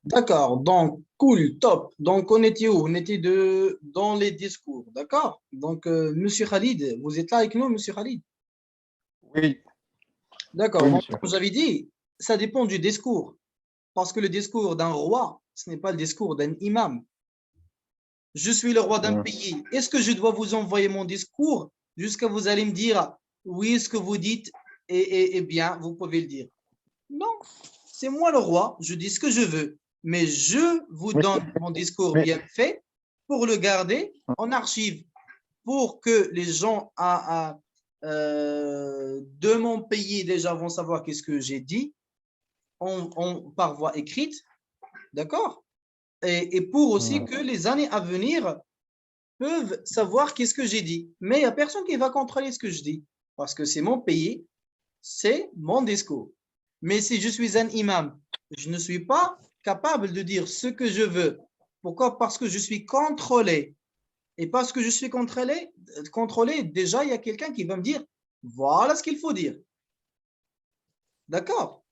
D'accord, donc cool, top. Donc on était où? On était dans les discours, d'accord? Donc Monsieur Khalid, vous êtes là avec nous, Monsieur Khalid? Oui, D'accord, oui, donc monsieur. comme j'avais dit, ça dépend du discours. Parce que le discours d'un roi, ce n'est pas le discours d'un imam. Je suis le roi d'un Hmm. pays. Est-ce que je dois vous envoyer mon discours jusqu'à vous allez me dire oui, ce que vous dites est bien, vous pouvez le dire. Non, c'est moi le roi, je dis ce que je veux, mais je vous Mais, donne mon discours mais, bien fait pour le garder en archive, pour que les gens de mon pays déjà vont savoir qu'est-ce que j'ai dit par voie écrite, d'accord? Et pour aussi hmm. que les années à venir peuvent savoir qu'est-ce que j'ai dit. Mais il n'y a personne qui va contrôler ce que je dis, parce que c'est mon pays, c'est mon discours. Mais si je suis un imam, je ne suis pas capable de dire ce que je veux. Pourquoi? Parce que je suis contrôlé. Et parce que je suis contrôlé, déjà, il y a quelqu'un qui va me dire, voilà ce qu'il faut dire. D'accord?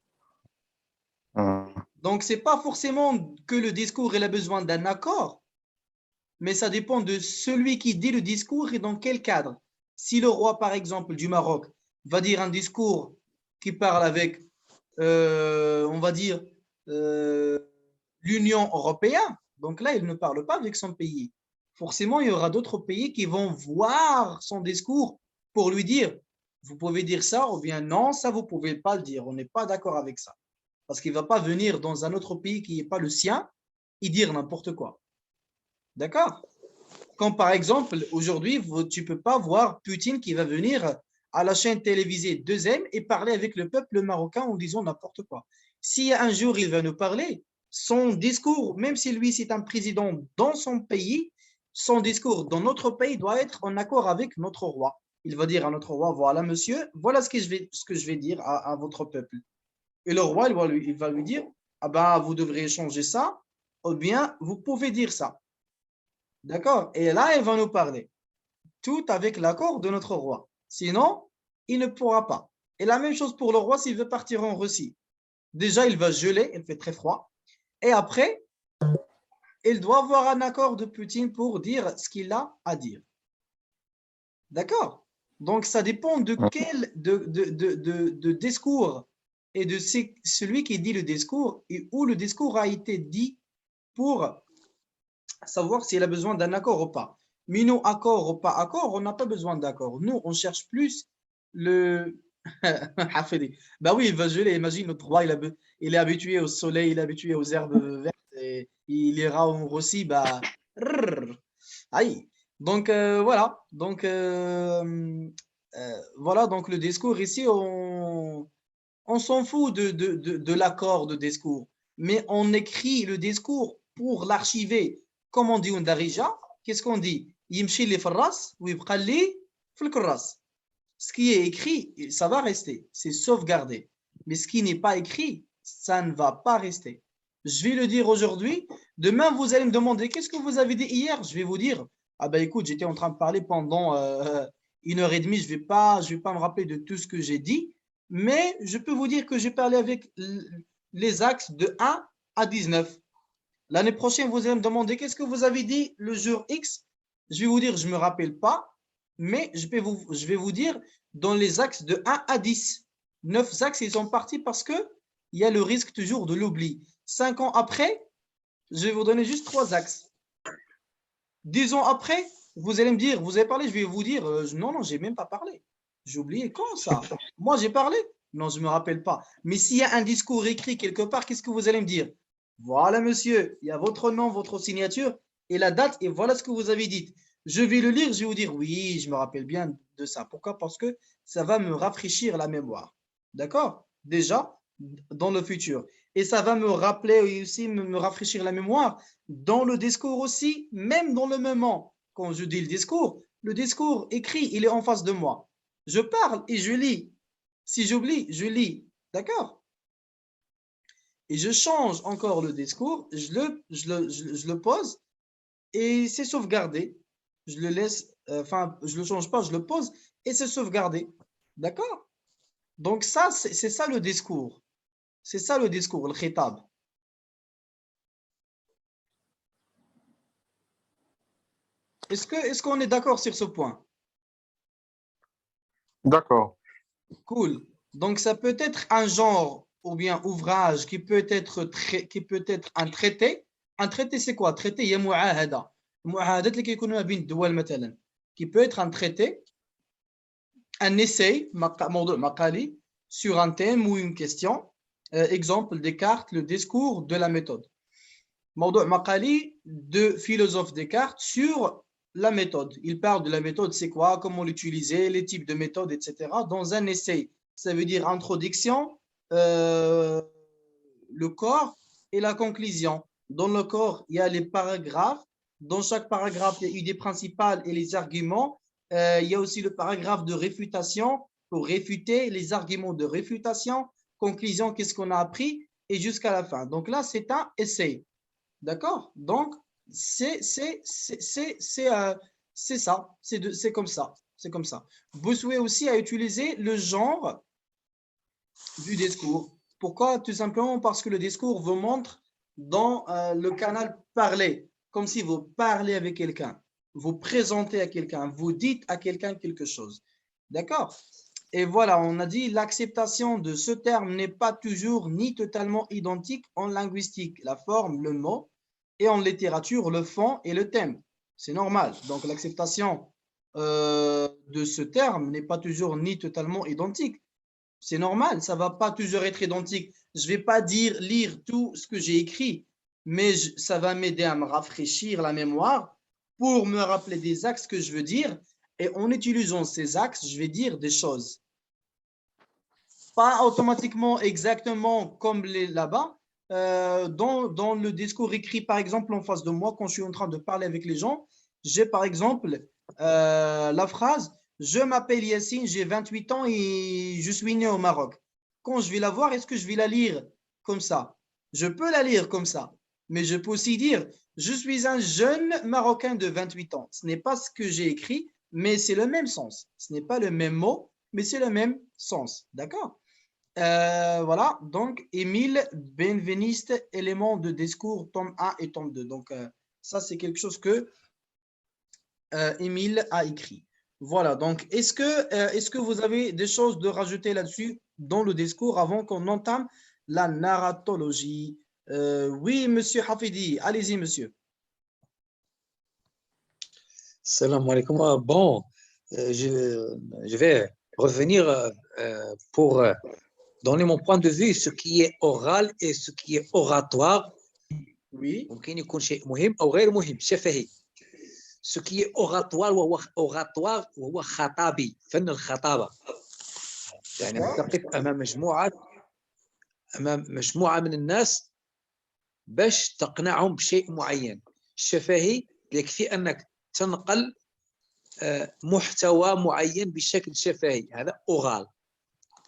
Hmm. Donc, ce n'est pas forcément que le discours il a besoin d'un accord, mais ça dépend de celui qui dit le discours et dans quel cadre. Si le roi, par exemple, du Maroc, va dire un discours qui parle avec, on va dire, euh, l'Union européenne, donc là, il ne parle pas avec son pays. Forcément, il y aura d'autres pays qui vont voir son discours pour lui dire, vous pouvez dire ça, ou bien non, ça, vous ne pouvez pas le dire. On n'est pas d'accord avec ça. Parce qu'il ne va pas venir dans un autre pays qui n'est pas le sien et dire n'importe quoi. D'accord? Comme par exemple, aujourd'hui, tu ne peux pas voir Poutine qui va venir à la chaîne télévisée 2M et parler avec le peuple marocain en disant n'importe quoi. Si un jour il va nous parler, son discours, même si lui c'est un président dans son pays, son discours dans notre pays doit être en accord avec notre roi. Il va dire à notre roi, voilà monsieur, voilà ce que je vais dire à votre peuple. Et le roi, il va lui dire, ah ben, vous devrez changer ça, ou bien vous pouvez dire ça. D'accord? Et là, il va nous parler. Tout avec l'accord de notre roi. Sinon, il ne pourra pas. Et la même chose pour le roi s'il veut partir en Russie. Déjà, il va geler, il fait très froid. Et après, il doit avoir un accord de Poutine pour dire ce qu'il a à dire. D'accord? Donc, ça dépend de quel de discours et de celui qui dit le discours et où le discours a été dit pour savoir s'il a besoin d'un accord ou pas. Mais nous, accord ou pas accord, on n'a pas besoin d'accord. Nous, on cherche plus le. Bah oui, il va geler. Imagine, notre roi, il est habitué au soleil, il est habitué aux herbes vertes et il ira en Russie, bah. Aïe. Donc, voilà. Donc, voilà. Donc, le discours ici, on s'en fout de l'accord de discours, mais on écrit le discours pour l'archiver. Comme on dit on darija, qu'est-ce qu'on dit? يمشي لي في الراس ويبقى لي في الكراس. Ce qui est écrit, ça va rester, c'est sauvegardé. Mais ce qui n'est pas écrit, ça ne va pas rester. Je vais le dire aujourd'hui. Demain, vous allez me demander qu'est-ce que vous avez dit hier. Je vais vous dire, ah ben écoute, j'étais en train de parler pendant 1 heure et demie. Je vais pas me rappeler de tout ce que j'ai dit, mais je peux vous dire que j'ai parlé avec les axes de 1 à 19. L'année prochaine, vous allez me demander qu'est-ce que vous avez dit le jour X. Je vais vous dire, je ne me rappelle pas, mais je vais vous dire dans les axes de 1 à 10. 9 axes, ils sont partis parce qu'il y a le risque toujours de l'oubli. 5 ans après, je vais vous donner juste 3 axes. 10 ans après, vous allez me dire, vous avez parlé, je vais vous dire, non, non, j'ai même pas parlé. J'ai oublié quand ça? Moi, j'ai parlé? Non, je ne me rappelle pas. Mais s'il y a un discours écrit quelque part, qu'est-ce que vous allez me dire? Voilà, monsieur, il y a votre nom, votre signature et la date, et voilà ce que vous avez dit. Je vais le lire, je vais vous dire, oui, je me rappelle bien de ça. Pourquoi? Parce que ça va me rafraîchir la mémoire. D'accord? Déjà, dans le futur. Et ça va me rappeler aussi, me rafraîchir la mémoire dans le discours aussi, même dans le moment, quand je dis le discours écrit, il est en face de moi. Je parle et je lis. Si j'oublie, je lis. D'accord? Et je change encore le discours, je le pose et c'est sauvegardé. Je le laisse, enfin, je le change pas, je le pose et c'est sauvegardé. D'accord? Donc ça, c'est ça le discours. C'est ça le discours, le khitab. Est-ce qu'on est d'accord sur ce point? D'accord. Cool. Donc, ça peut être un genre ou bien ouvrage qui peut être un traité. Un traité, c'est quoi? Traité, il y a mu'ahada. المعاهدات اللي كيكونوا ما بين الدول مثلا. Qui peut être un traité, un essai, موضوع مقالي, sur un thème ou une question. Exemple, Descartes, le discours de la méthode. موضوع مقالي de philosophe Descartes sur la méthode. Il parle de la méthode, c'est quoi, comment l'utiliser, les types de méthodes, etc. Dans un essai, ça veut dire introduction, le corps et la conclusion. Dans le corps, il y a les paragraphes. Dans chaque paragraphe, il y a l'idée principale et les arguments. Il y a aussi le paragraphe de réfutation pour réfuter les arguments de réfutation. Conclusion, qu'est-ce qu'on a appris et jusqu'à la fin. Donc là, c'est un essai. D'accord? Donc, c'est ça. C'est comme ça. C'est comme ça. Bossuet aussi a utilisé le genre du discours. Pourquoi? Tout simplement parce que le discours vous montre dans le canal parler, comme si vous parlez avec quelqu'un, vous présentez à quelqu'un, vous dites à quelqu'un quelque chose. D'accord? Et voilà, on a dit l'acceptation de ce terme n'est pas toujours ni totalement identique en linguistique, la forme, le mot, et en littérature, le fond et le thème. C'est normal. Donc l'acceptation de ce terme n'est pas toujours ni totalement identique. C'est normal, ça ne va pas toujours être identique. Je ne vais pas lire tout ce que j'ai écrit, mais ça va m'aider à me rafraîchir la mémoire pour me rappeler des axes que je veux dire. Et en utilisant ces axes, je vais dire des choses. Pas automatiquement exactement comme là-bas. Dans le discours écrit, par exemple, en face de moi, quand je suis en train de parler avec les gens, j'ai par exemple la phrase « Je m'appelle Yassine, j'ai 28 ans et je suis né au Maroc ». Quand je vais la voir, est-ce que je vais la lire comme ça? Je peux la lire comme ça, mais je peux aussi dire « Je suis un jeune Marocain de 28 ans ». Ce n'est pas ce que j'ai écrit, mais c'est le même sens. Ce n'est pas le même mot, mais c'est le même sens. D'accord? Voilà, donc Émile Benveniste, éléments de discours, tome 1 et tome 2. Donc, ça, c'est quelque chose que Émile a écrit. Voilà, donc est-ce que vous avez des choses de rajouter là-dessus dans le discours avant qu'on entame la narratologie? Oui, monsieur Hafidi, allez-y, monsieur. Salam alaikum. Bon, je vais revenir pour donner mon point de vue, ce qui est oral et ce qui est oratoire. Oui. ممكن يكون شيء مهم أو غير مهم شفهي. Ce qui est oratoire وهو خطابي، فن الخطابة. يعني تقف أمام مجموعة من الناس باش تقنعهم بشيء معين. الشفهي يكفي أنك تنقل محتوى معين بشكل شفهي، هذا أورال.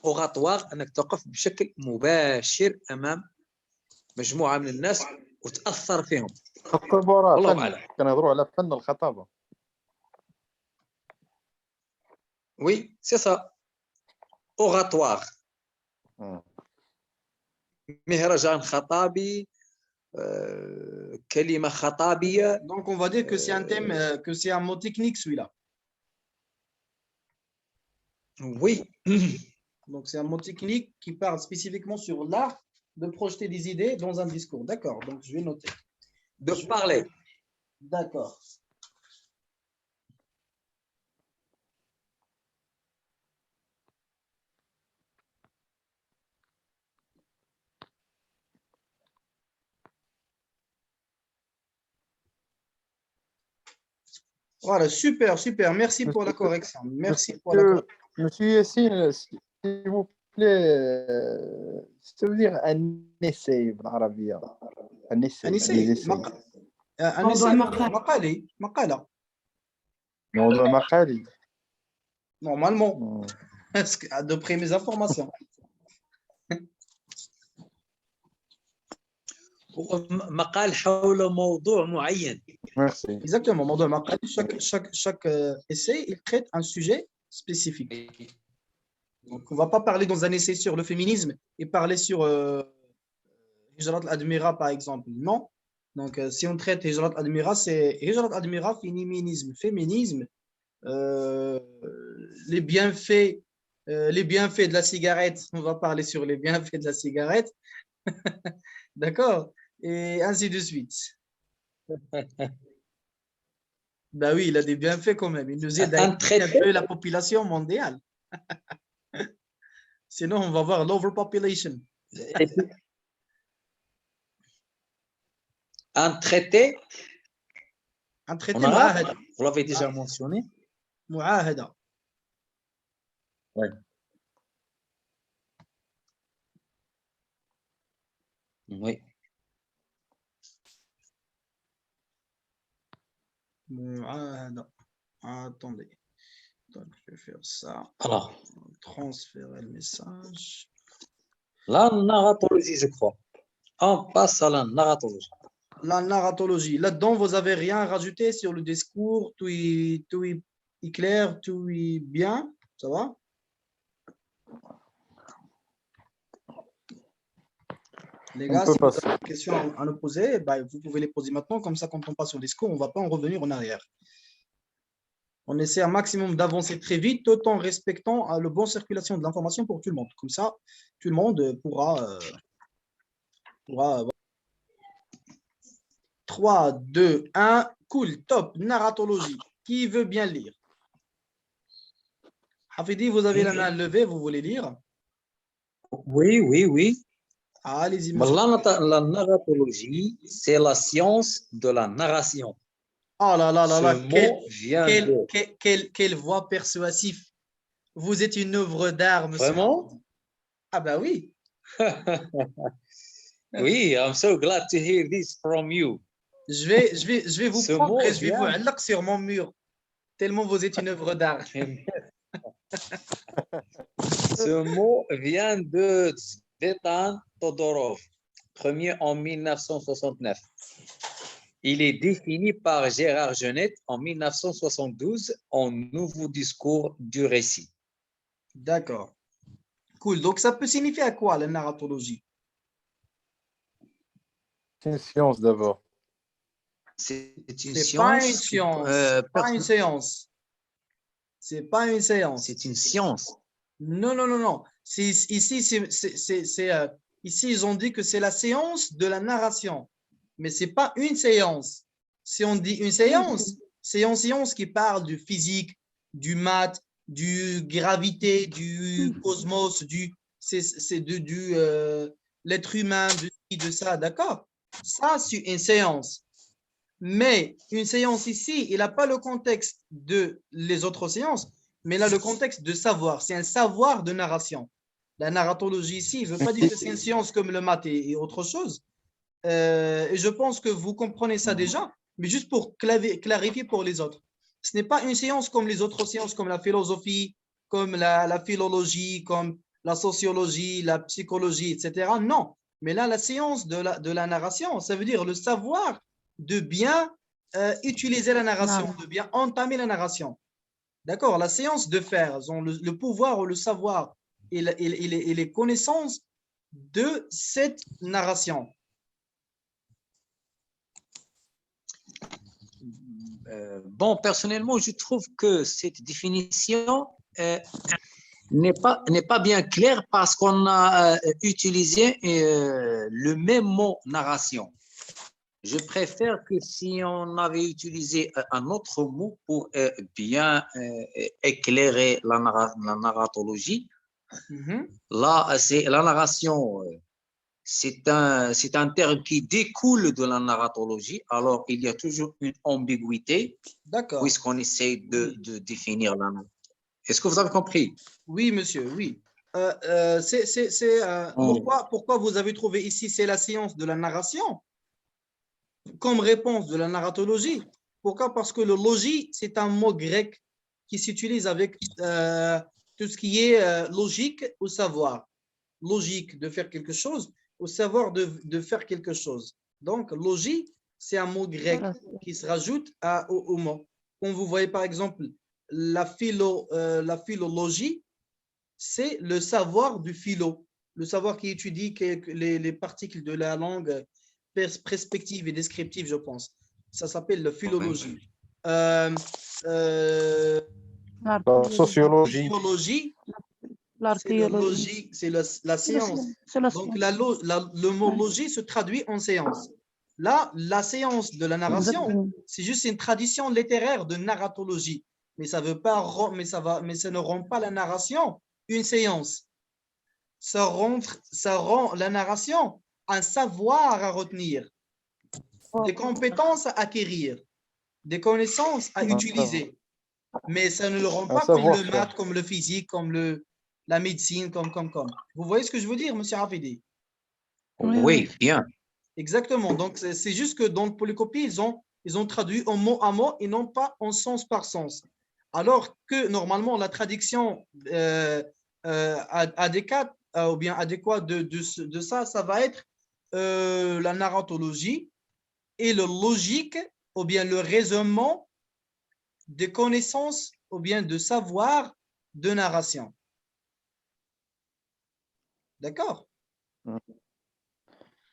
أوغاتوار أنك تقف بشكل مباشر أمام مجموعة من الناس وتأثر فيهم. والله أعلم. كنهضروا على فن الخطابة. وي سي سا أوغاتوار. مهرجان خطابي، كلمة خطابية. Donc on va dire que c'est un thème, que c'est un mot technique celui-là. Oui. Donc c'est un mot technique qui parle spécifiquement sur l'art de projeter des idées dans un discours. D'accord, donc je vais noter. De parler. D'accord. Voilà, super, super. Merci pour la correction. Merci pour la correction. Monsieur Yassine, s'il vous plaît, ça veut dire un essai بالعربية. Un essai. Un essai. Un essai. مقالي. مقالة. موضوع مقالي. Normalement. D'après mes informations. مقال حول موضوع معين. Merci. Exactement. موضوع مقالي. Chaque essai, il traite un sujet spécifique. Donc, on ne va pas parler dans un essai sur le féminisme et parler sur Hijrat al-Admira, par exemple. Non. Donc, si on traite Hijrat Admira, c'est Hijrat Admira, féminisme, féminisme, les bienfaits de la cigarette. On va parler sur les bienfaits de la cigarette. D'accord? Et ainsi de suite. Ben oui, il a des bienfaits quand même. Il nous aide à éduquer un peu la population mondiale. Sinon, on va voir l'overpopulation. Un traité, Un traité en arabe, mu'ahada. vous l'avez déjà mentionné. Mu'ahada. Oui. Oui. Mu'ahada. Attendez. Donc, je vais faire ça. Alors, Transférer le message. la narratologie, je crois. On passe à la narratologie. La narratologie. Là-dedans, vous n'avez rien à rajouter sur le discours. Tout est clair, tout est bien. Ça va? Les gars, si vous avez des questions à nous poser, bah, vous pouvez les poser maintenant. Comme ça, quand on passe au discours, on ne va pas en revenir en arrière. On essaie un maximum d'avancer très vite tout en respectant la bonne circulation de l'information pour tout le monde. Comme ça, tout le monde pourra 3, 2, 1, cool, top, narratologie. Qui veut bien lire? Hafidi, vous avez la main levée, vous voulez lire? Oui, oui, oui. Allez-y, Mais monsieur. la narratologie, c'est la science de la narration. Oh là là là là, Ce mot vient de... quelle voix persuasive. Vous êtes une œuvre d'art, monsieur. Vraiment? Ah bah oui. Oui, I'm so glad to hear this from you. Je vais vous Ce prendre mot et je vais vous vient- allumer sur mon mur. Tellement vous êtes une œuvre d'art. Ce mot vient de Tsvetan Todorov, premier en 1969. Il est défini par Gérard Genette en 1972 en nouveau discours du récit. D'accord. Cool. Donc, ça peut signifier à quoi la narratologie? C'est une science d'abord. C'est une C'est pas une science. science. C'est pas une séance. C'est pas une séance. C'est une science. Non, non, non, non. Ici, ils ont dit que c'est la séance de la narration. Mais c'est pas une séance. Si on dit une séance, c'est une séance qui parle du physique, du maths, du gravité, du cosmos, l'être humain, de ça, d'accord? Ça, c'est une séance. Mais une séance ici, il n'a pas le contexte de les autres séances, mais là, le contexte de savoir. C'est un savoir de narration. La narratologie ici, je ne veux pas dire que c'est une science comme le maths et autre chose. Et je pense que vous comprenez ça déjà, mais juste pour clarifier pour les autres. Ce n'est pas une science comme les autres sciences, comme la philosophie, comme la philologie, comme la sociologie, la psychologie, etc. Non, mais là, la science de la narration, ça veut dire le savoir de bien utiliser la narration, de bien entamer la narration. D'accord? La séance de faire, le pouvoir ou le savoir et les connaissances de cette narration. Bon, personnellement, je trouve que cette définition n'est pas bien claire parce qu'on a utilisé le même mot narration. Je préfère que si on avait utilisé un autre mot pour bien éclairer la narratologie, là, c'est la narration. C'est un terme qui découle de la narratologie, alors il y a toujours une ambiguïté puisqu'on essaie de définir la narration. Est-ce que vous avez compris? Oui, monsieur, oui. Pourquoi vous avez trouvé ici, c'est la science de la narration comme réponse de la narratologie? Pourquoi? Parce que le logis, c'est un mot grec qui s'utilise avec tout ce qui est logique ou savoir. Logique de faire quelque chose, au savoir de faire quelque chose. Donc, logis, c'est un mot grec qui se rajoute au mot. Quand vous voyez par exemple la philologie, c'est le savoir du philo, le savoir qui étudie les particules de la langue perspective et descriptive, je pense. Ça s'appelle la philologie. Euh, euh, La sociologie. Sociologie, c'est la l'archéologie. logique, c'est la science. C'est la Donc, science. le mot logie se traduit en séance. Là, la séance de la narration, Exactement. c'est juste une tradition littéraire de narratologie. Mais ça veut pas, mais ça ne rend pas la narration une séance. Ça rend la narration un savoir à retenir, des compétences à acquérir, des connaissances à utiliser. Mais ça ne le rend pas comme le maths, comme le physique, comme la médecine, comme. Vous voyez ce que je veux dire, monsieur Hafidi? Oui, bien. Exactement. Donc, c'est juste que dans le polykopie, ils ont traduit en mot à mot et non pas en sens par sens. Alors que normalement, la traduction adéquate ou bien adéquate de ça, ça va être la narratologie et le logique ou bien le raisonnement des connaissances ou bien de savoir de narration. D'accord?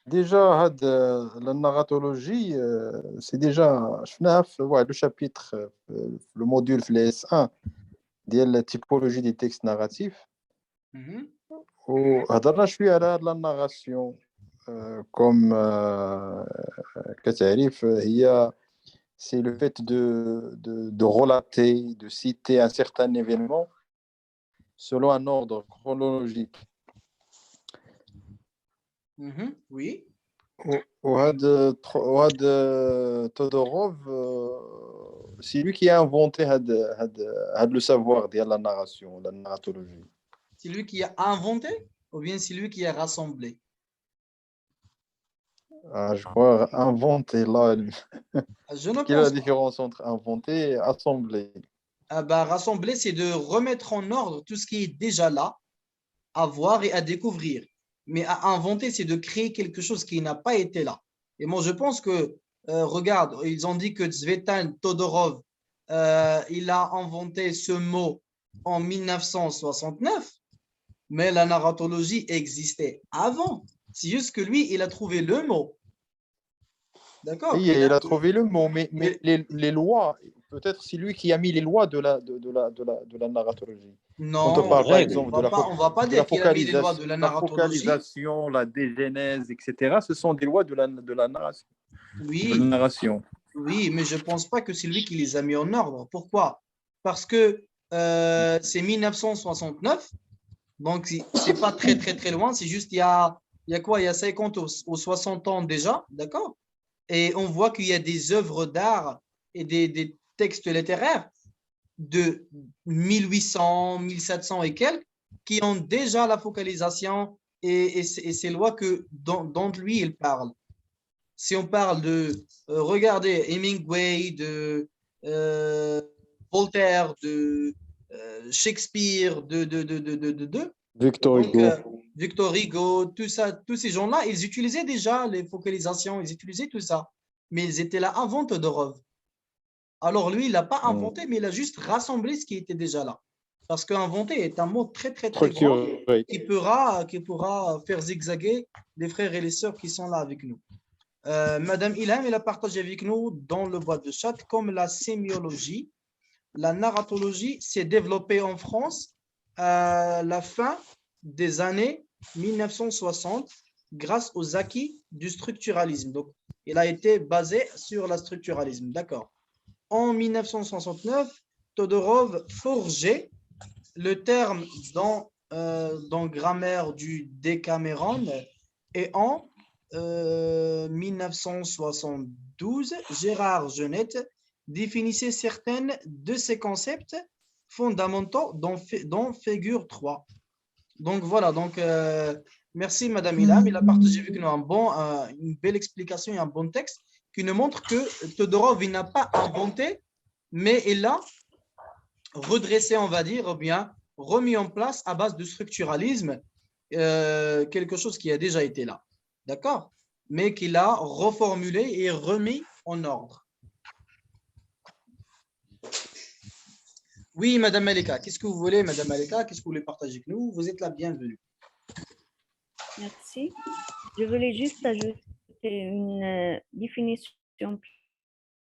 Déjà, la narratologie, c'est déjà, le chapitre, le module FLS1, la typologie des textes narratifs. وهضرنا شويه على la narration comme كتعريف هي c'est le fait de relater, de citer un certain événement selon un ordre chronologique. Oui. وهذا Todorov, c'est lui qui a inventé le savoir de la narration, la narratologie. C'est lui qui a inventé ou bien c'est lui qui a rassemblé? Je crois inventé là. Je ne Quelle est la pense pas. différence entre inventer et assembler? Rassembler, c'est de remettre en ordre tout ce qui est déjà là, à voir et à découvrir. Mais à inventer, c'est de créer quelque chose qui n'a pas été là. Et moi, je pense que, regarde, ils ont dit que Tzvetan Todorov, il a inventé ce mot en 1969, mais la narratologie existait avant. C'est juste que lui, il a trouvé le mot. D'accord? Oui, il a trouvé le mot, mais les lois, peut-être c'est lui qui a mis les lois de la narratologie. Non, Quand on parle, par exemple, on va pas dire qu'il a mis les lois de la la narratologie. focalisation, la dégénèse, etc., ce sont des lois de la narration. Oui. De la narration. Oui, mais je ne pense pas que c'est lui qui les a mis en ordre. Pourquoi? Parce que c'est 1969, donc c'est pas très, très, très loin. C'est juste, il y a quoi? Il y a 50 ou 60 ans déjà, d'accord? Et on voit qu'il y a des œuvres d'art et des textes littéraires de 1800, 1700 et quelques qui ont déjà la focalisation et ces lois dont lui, il parle. Si on parle de, regardez, Hemingway, de Voltaire, de Shakespeare, Victor donc, Hugo. Victor Hugo, tout ça, tous ces gens-là, ils utilisaient déjà les focalisations, ils utilisaient tout ça. Mais ils étaient là avant Todorov. Alors lui, il n'a pas inventé, mais il a juste rassemblé ce qui était déjà là. Parce qu'inventer est un mot très, très, très grand qui pourra faire zigzaguer les frères et les sœurs qui sont là avec nous. Madame Ilham, elle a partagé avec nous dans le boîte de chat comme la sémiologie, la narratologie s'est développée en France à la fin des années 1960 grâce aux acquis du structuralisme. Donc, il a été basé sur le structuralisme. D'accord. En 1969, Todorov forgeait le terme dans grammaire du Décameron et en 1972, Gérard Genette définissait certaines de ces concepts fondamentaux dont figure 3. Donc voilà, donc merci Madame Ilham, il a partagé avec nous une belle explication et un bon texte qui nous montre que Todorov n'a pas inventé, mais il a redressé, on va dire, ou bien remis en place à base de structuralisme quelque chose qui a déjà été là. D'accord? Mais qu'il a reformulé et remis en ordre. Oui, Madame Malika, qu'est-ce que vous voulez, Madame Malika? Qu'est-ce que vous voulez partager avec nous? Vous êtes la bienvenue. Merci. Je voulais juste ajouter c'était une définition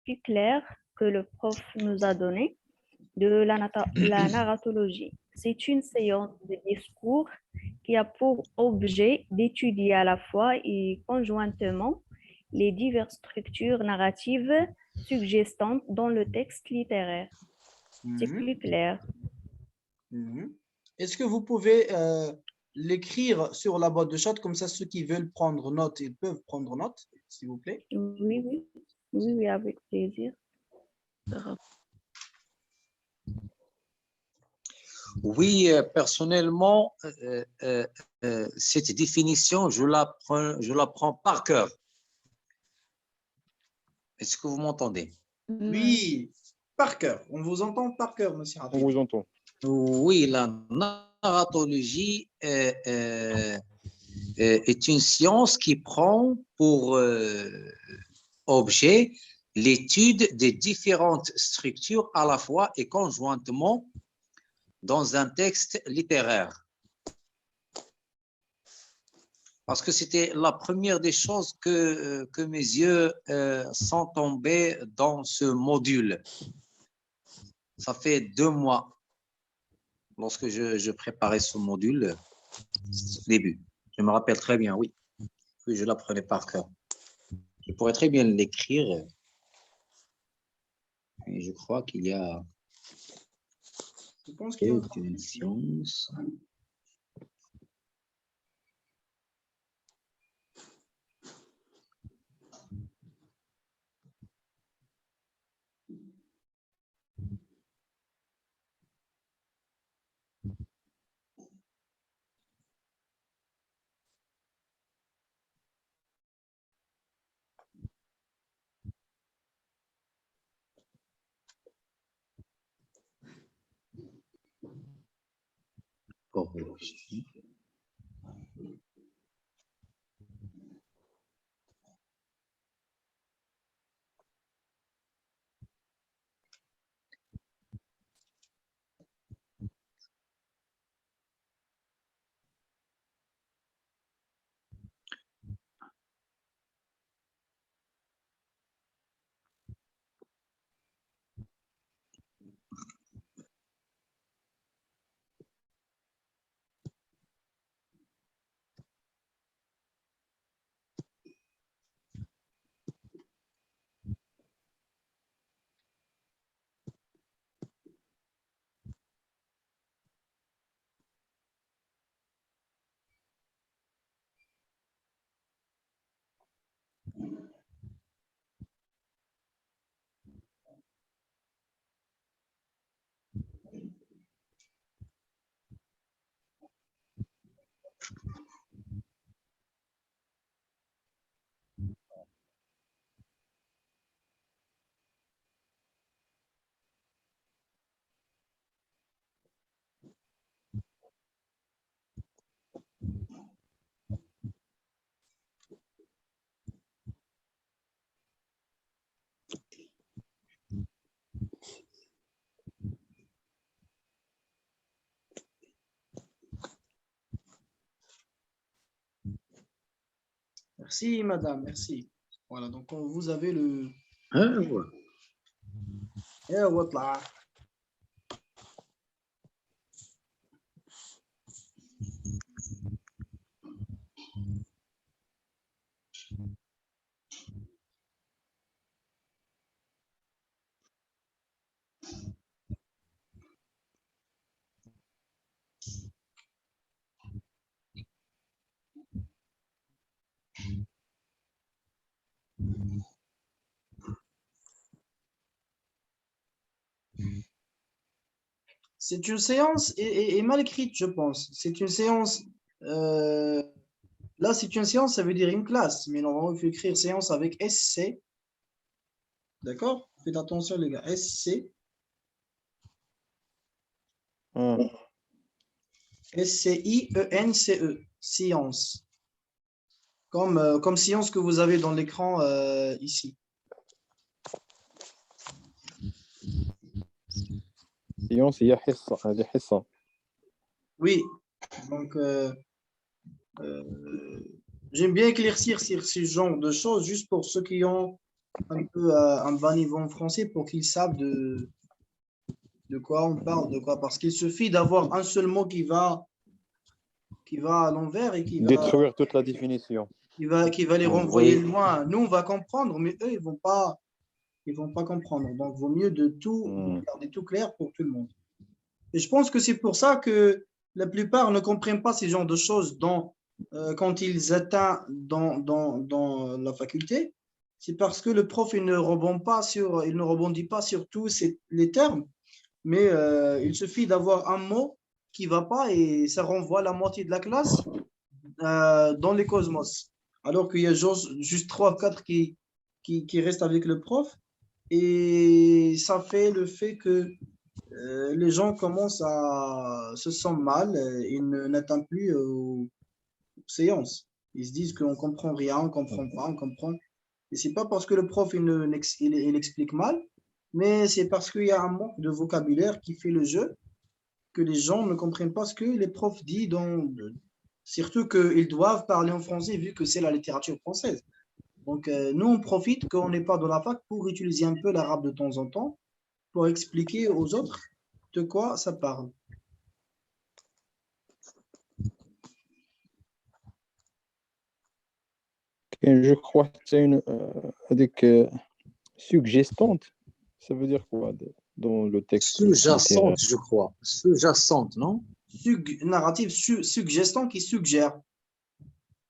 plus claire que le prof nous a donnée de la narratologie. C'est une séance de discours qui a pour objet d'étudier à la fois et conjointement les diverses structures narratives suggestantes dans le texte littéraire. C'est Mhm. plus clair. Mhm. Est-ce que vous pouvez l'écrire sur la boîte de chat, comme ça ceux qui veulent prendre note, ils peuvent prendre note, s'il vous plaît? Oui, oui. Oui, oui, avec plaisir. Oui, personnellement, cette définition, je la prends par cœur. Est-ce que vous m'entendez? Oui, par cœur. On vous entend par cœur, monsieur On Hafid. vous entend. Oui, la narratologie est une science qui prend pour objet l'étude des différentes structures à la fois et conjointement dans un texte littéraire. Parce que c'était la première des choses que mes yeux sont tombés dans ce module. Ça fait 2 mois lorsque je préparais ce module, au début. Je me rappelle très bien, oui, que je l'apprenais par cœur. Je pourrais très bien l'écrire. Et je crois qu'il y a Je pense qu'il y a autre une science. Horologie. Merci, madame, merci. Voilà, donc vous avez le... Hein, voilà. Eh, voilà. C'est une séance et mal écrite, je pense. C'est une séance... là, c'est une séance, ça veut dire une classe. Mais normalement, il faut écrire séance avec SC. D'accord? Faites attention, les gars. SC. SCIENCE. Science. Comme science que vous avez dans l'écran ici. Science هي حصة هذه حصة. Oui. Donc, J'aime bien éclaircir sur ce genre de choses, juste pour ceux qui ont un peu un bas niveau en français, pour qu'ils savent de quoi on parle, de quoi. Parce qu'il suffit d'avoir un seul mot qui va à l'envers et Détruire toute la définition. qui va les renvoyer loin. Nous, on va comprendre, mais eux, ils vont pas comprendre. Donc, il vaut mieux de tout garder tout clair pour tout le monde. Et je pense que c'est pour ça que la plupart ne comprennent pas ces genres de choses quand ils atteignent dans la faculté. C'est parce que le prof il ne rebondit pas sur tous les termes, mais il suffit d'avoir un mot qui ne va pas et ça renvoie la moitié de la classe dans les cosmos. Alors qu'il y a juste 3 ou 4 qui restent avec le prof et ça fait le fait que les gens commencent à se sentent mal, ils n'attendent plus aux séances. Ils se disent qu'on ne comprend rien, on ne comprend pas, on comprend. Et ce n'est pas parce que le prof il explique mal, mais c'est parce qu'il y a un manque de vocabulaire qui fait le jeu, que les gens ne comprennent pas ce que les profs disent, surtout qu'ils doivent parler en français vu que c'est la littérature française. Donc, nous, on profite qu'on n'est pas dans la fac pour utiliser un peu l'arabe de temps en temps, pour expliquer aux autres de quoi ça parle. Et je crois que c'est avec suggestante. Ça veut dire quoi dans le texte Sous-jacente, je crois. Sous-jacente, non? Narrative suggestant qui suggère.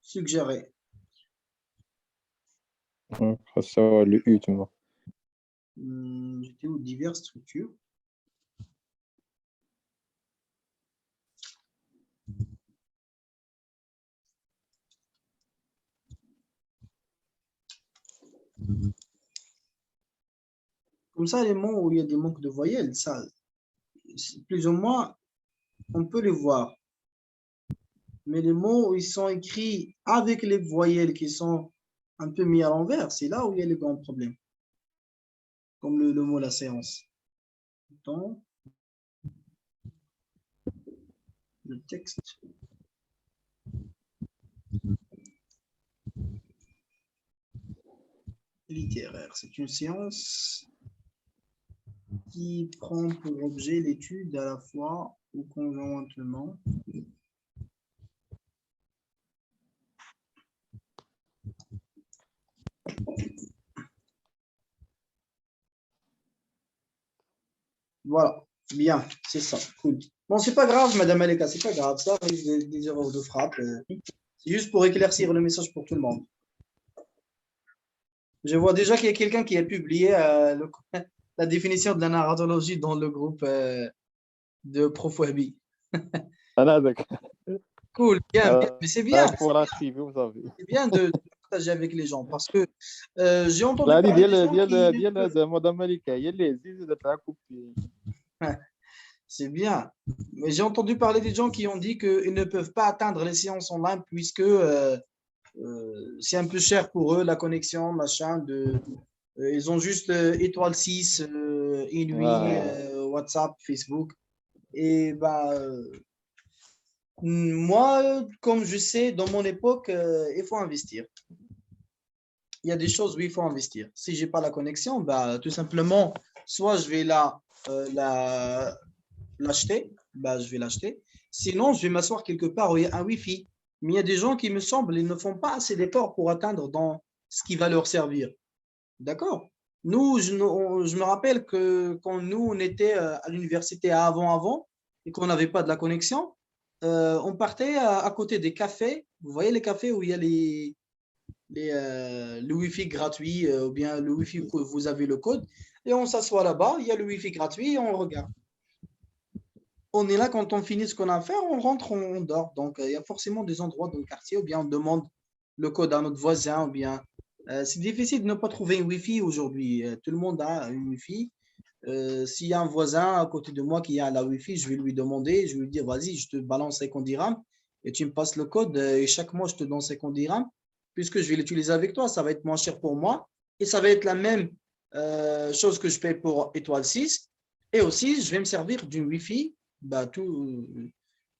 Suggérer. Ça va, le U, tu vois. J'étais où diverses structures. Comme ça, les mots où il y a des manques de voyelles, ça, plus ou moins, on peut les voir. Mais les mots où ils sont écrits avec les voyelles qui sont un peu mis à l'envers, c'est là où il y a les grands problèmes. Comme le mot la séance. Dans le texte. Littéraire. C'est une séance qui prend pour objet l'étude à la fois ou conjointement voilà, bien, c'est ça, cool. Bon, c'est pas grave, Madame Aleka, c'est pas grave, ça arrive des erreurs de frappe. C'est juste pour éclaircir le message pour tout le monde. Je vois déjà qu'il y a quelqu'un qui a publié la définition de la narratologie dans le groupe de Prof Wahbi. Ah, d'accord. Cool, bien, bien. Mais c'est bien. Pour l'archive, vous savez. C'est bien de partager avec les gens parce que j'ai entendu parler des gens qui... Madame Malika, c'est bien. Mais j'ai entendu parler des gens qui ont dit qu'ils ne peuvent pas atteindre les séances online puisque c'est un peu cher pour eux, la connexion, machin. Ils ont juste étoile 6, Inouï, WhatsApp, Facebook. Et moi, comme je sais, dans mon époque, il faut investir. Il y a des choses où il faut investir. Si je n'ai pas la connexion, tout simplement, soit je vais l'acheter, je vais l'acheter. Sinon, je vais m'asseoir quelque part où il y a un Wi-Fi. Mais il y a des gens qui me semblent, ils ne font pas assez d'efforts pour atteindre dans ce qui va leur servir. D'accord? Nous, je me rappelle que quand nous, on était à l'université avant, et qu'on n'avait pas de la connexion, on partait à côté des cafés. Vous voyez les cafés où il y a le Wi-Fi gratuit ou bien le Wi-Fi où vous avez le code. Et on s'assoit là-bas, il y a le Wi-Fi gratuit et on regarde. On est là quand on finit ce qu'on a à faire, on rentre, on dort. Donc, il y a forcément des endroits dans le quartier où bien on demande le code à notre voisin ou bien c'est difficile de ne pas trouver un Wi-Fi aujourd'hui. Tout le monde a un Wi-Fi. S'il y a un voisin à côté de moi qui a la Wi-Fi, je vais lui demander, je vais lui dire, vas-y, je te balance 50 dirhams et tu me passes le code et chaque mois, je te donne 50 dirhams puisque je vais l'utiliser avec toi. Ça va être moins cher pour moi et ça va être la même chose que je paye pour étoile 6. Et aussi, je vais me servir d'une Wi-Fi tout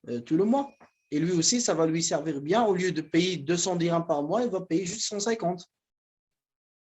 le mois. Et lui aussi, ça va lui servir bien. Au lieu de payer 200 dirhams par mois, il va payer juste 150.